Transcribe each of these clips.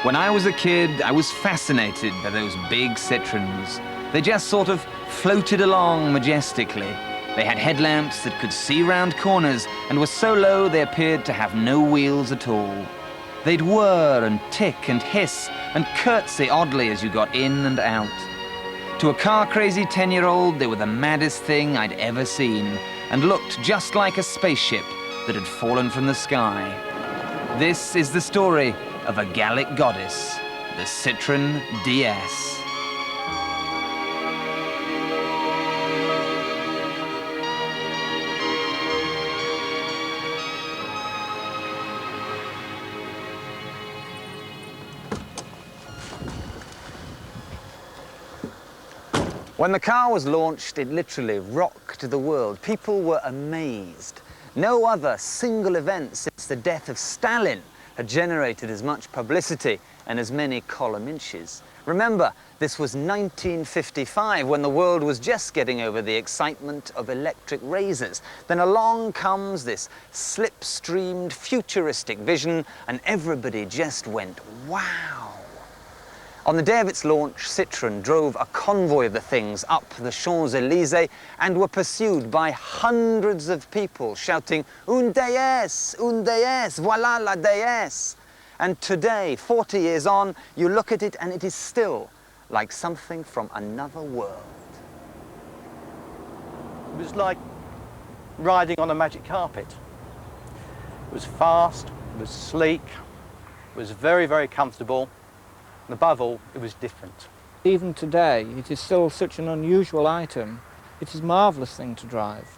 When I was a kid, I was fascinated by those big Citroens. They just sort of floated along majestically. They had headlamps that could see round corners and were so low they appeared to have no wheels at all. They'd whir and tick and hiss and curtsy oddly as you got in and out. To a car-crazy 10-year-old, they were the maddest thing I'd ever seen and looked just like a spaceship that had fallen from the sky. This is the story of a Gallic goddess, the Citroen DS. When the car was launched, it literally rocked the world. People were amazed. No other single event since the death of Stalin had generated as much publicity and as many column inches. Remember, this was 1955, when the world was just getting over the excitement of electric razors. Then along comes this slipstreamed, futuristic vision, and everybody just went, wow. On the day of its launch, Citroen drove a convoy of the things up the Champs-Élysées and were pursued by hundreds of people shouting, une déesse, voilà la déesse. And today, 40 years on, you look at it and it is still like something from another world. It was like riding on a magic carpet. It was fast, it was sleek, it was very, very comfortable. And above all, it was different. Even today, it is still such an unusual item. It is a marvellous thing to drive.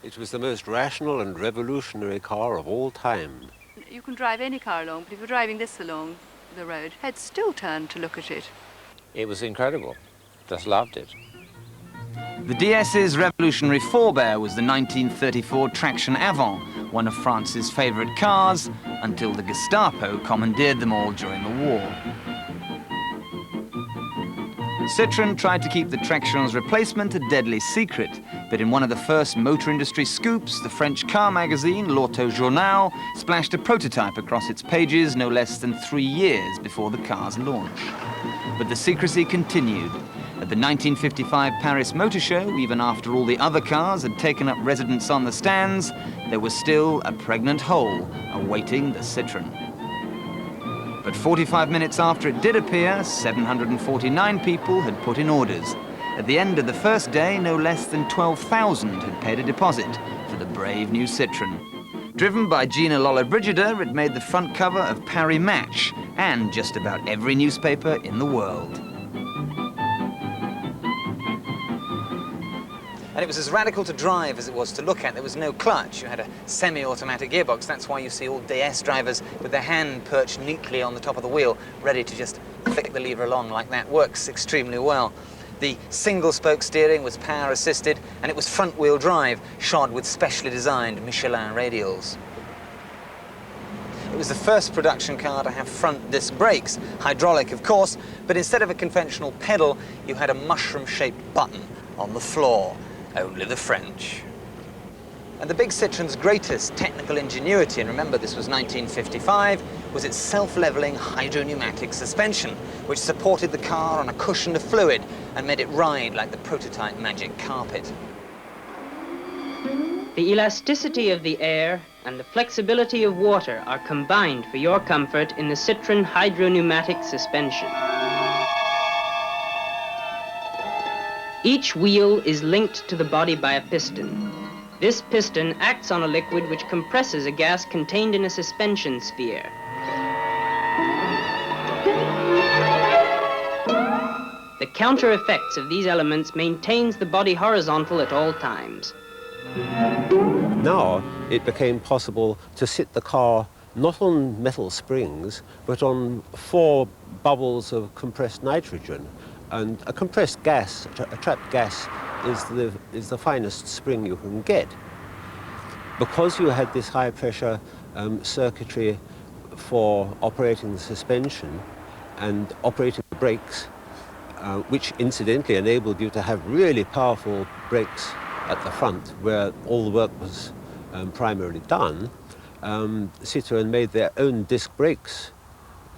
It was the most rational and revolutionary car of all time. You can drive any car along, but if you're driving this along the road, heads still turn to look at it. It was incredible. Just loved it. The DS's revolutionary forebear was the 1934 Traction Avant, one of France's favourite cars, until the Gestapo commandeered them all during the war. Citroen tried to keep the Traction's replacement a deadly secret, but in one of the first motor industry scoops, the French car magazine, L'Auto Journal, splashed a prototype across its pages no less than 3 years before the car's launch. But the secrecy continued. At the 1955 Paris Motor Show, even after all the other cars had taken up residence on the stands, there was still a pregnant hole awaiting the Citroen. But 45 minutes after it did appear, 749 people had put in orders. At the end of the first day, no less than 12,000 had paid a deposit for the brave new Citroen. Driven by Gina Lollobrigida, it made the front cover of Paris Match and just about every newspaper in the world. And it was as radical to drive as it was to look at. There was no clutch. You had a semi-automatic gearbox. That's why you see all DS drivers with their hand perched neatly on the top of the wheel, ready to just flick the lever along like that. Works extremely well. The single-spoke steering was power-assisted, and it was front-wheel drive, shod with specially designed Michelin radials. It was the first production car to have front disc brakes, hydraulic of course, but instead of a conventional pedal, you had a mushroom-shaped button on the floor. Only the French. And the big Citroen's greatest technical ingenuity, and remember this was 1955, was its self-leveling hydropneumatic suspension, which supported the car on a cushion of fluid and made it ride like the prototype magic carpet. The elasticity of the air and the flexibility of water are combined for your comfort in the Citroen hydropneumatic suspension. Each wheel is linked to the body by a piston. This piston acts on a liquid which compresses a gas contained in a suspension sphere. The counter effects of these elements maintains the body horizontal at all times. Now it became possible to sit the car not on metal springs, but on 4 bubbles of compressed nitrogen. And a compressed gas, a trapped gas, is the finest spring you can get. Because you had this high-pressure circuitry for operating the suspension and operating the brakes, which incidentally enabled you to have really powerful brakes at the front, where all the work was primarily done, Citroen made their own disc brakes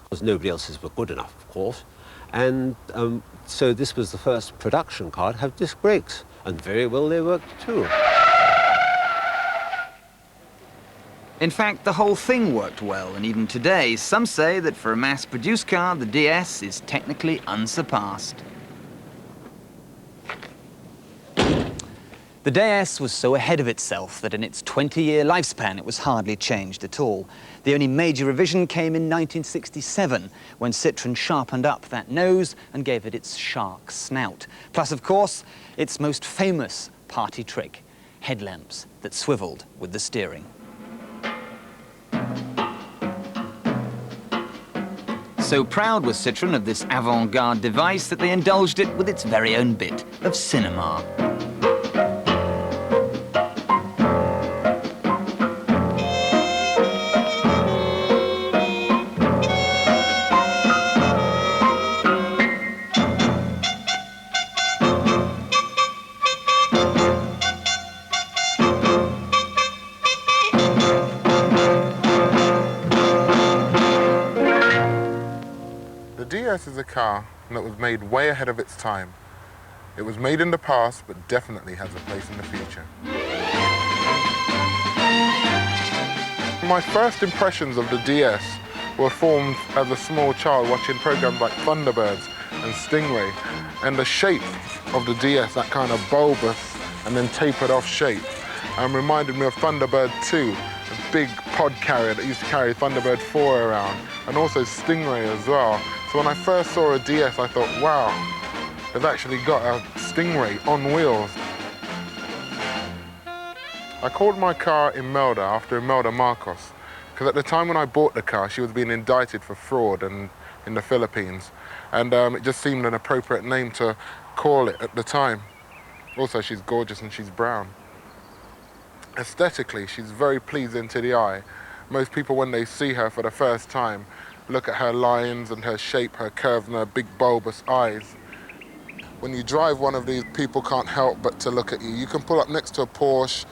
because nobody else's were good enough, of course. And so this was the first production car to have disc brakes, and very well they worked too. In fact, the whole thing worked well, and even today, some say that for a mass-produced car, the DS is technically unsurpassed. The DS was so ahead of itself that in its 20-year lifespan, it was hardly changed at all. The only major revision came in 1967, when Citroen sharpened up that nose and gave it its shark snout. Plus, of course, its most famous party trick, headlamps that swiveled with the steering. So proud was Citroen of this avant-garde device that they indulged it with its very own bit of cinema. The DS is a car that was made way ahead of its time. It was made in the past, but definitely has a place in the future. My first impressions of the DS were formed as a small child watching programs like Thunderbirds and Stingray, and the shape of the DS, that kind of bulbous and then tapered off shape, reminded me of Thunderbird 2, a big pod carrier that used to carry Thunderbird 4 around, and also Stingray as well. So when I first saw a DS, I thought, wow, they've actually got a Stingray on wheels. I called my car Imelda after Imelda Marcos, because at the time when I bought the car, she was being indicted for fraud in the Philippines, and it just seemed an appropriate name to call it at the time. Also, she's gorgeous and she's brown. Aesthetically, she's very pleasing to the eye. Most people, when they see her for the first time, look at her lines and her shape, her curves and her big bulbous eyes. When you drive one of these, people can't help but to look at you. You can pull up next to a Porsche,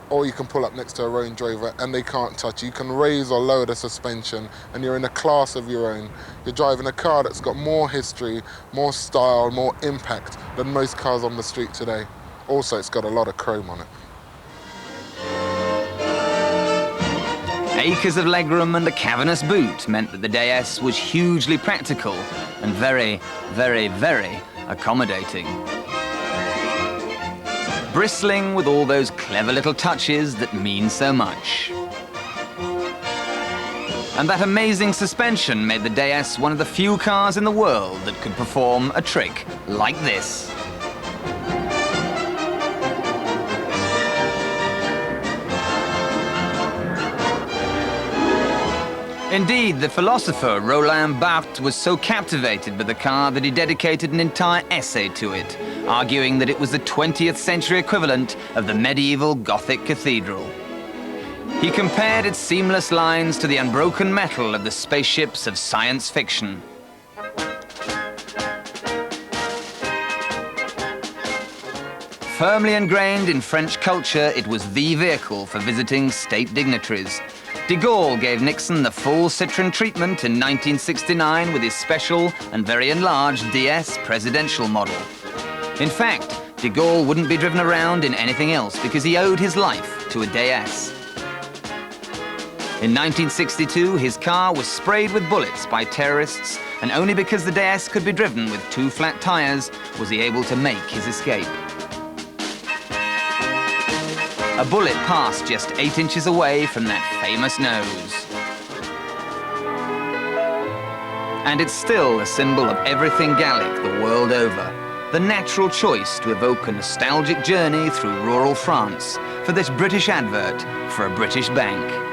or you can pull up next to a Range Rover and they can't touch you. You can raise or lower the suspension and you're in a class of your own. You're driving a car that's got more history, more style, more impact than most cars on the street today. Also, it's got a lot of chrome on it. Acres of legroom and a cavernous boot meant that the DS was hugely practical and very, very, very accommodating. Bristling with all those clever little touches that mean so much. And that amazing suspension made the DS one of the few cars in the world that could perform a trick like this. Indeed, the philosopher Roland Barthes was so captivated by the car that he dedicated an entire essay to it, arguing that it was the 20th century equivalent of the medieval Gothic cathedral. He compared its seamless lines to the unbroken metal of the spaceships of science fiction. Firmly ingrained in French culture, it was the vehicle for visiting state dignitaries. De Gaulle gave Nixon the full Citroen treatment in 1969 with his special and very enlarged DS presidential model. In fact, de Gaulle wouldn't be driven around in anything else because he owed his life to a DS. In 1962, his car was sprayed with bullets by terrorists, and only because the DS could be driven with 2 flat tires was he able to make his escape. A bullet passed just 8 inches away from that famous nose. And it's still a symbol of everything Gallic the world over. The natural choice to evoke a nostalgic journey through rural France for this British advert for a British bank.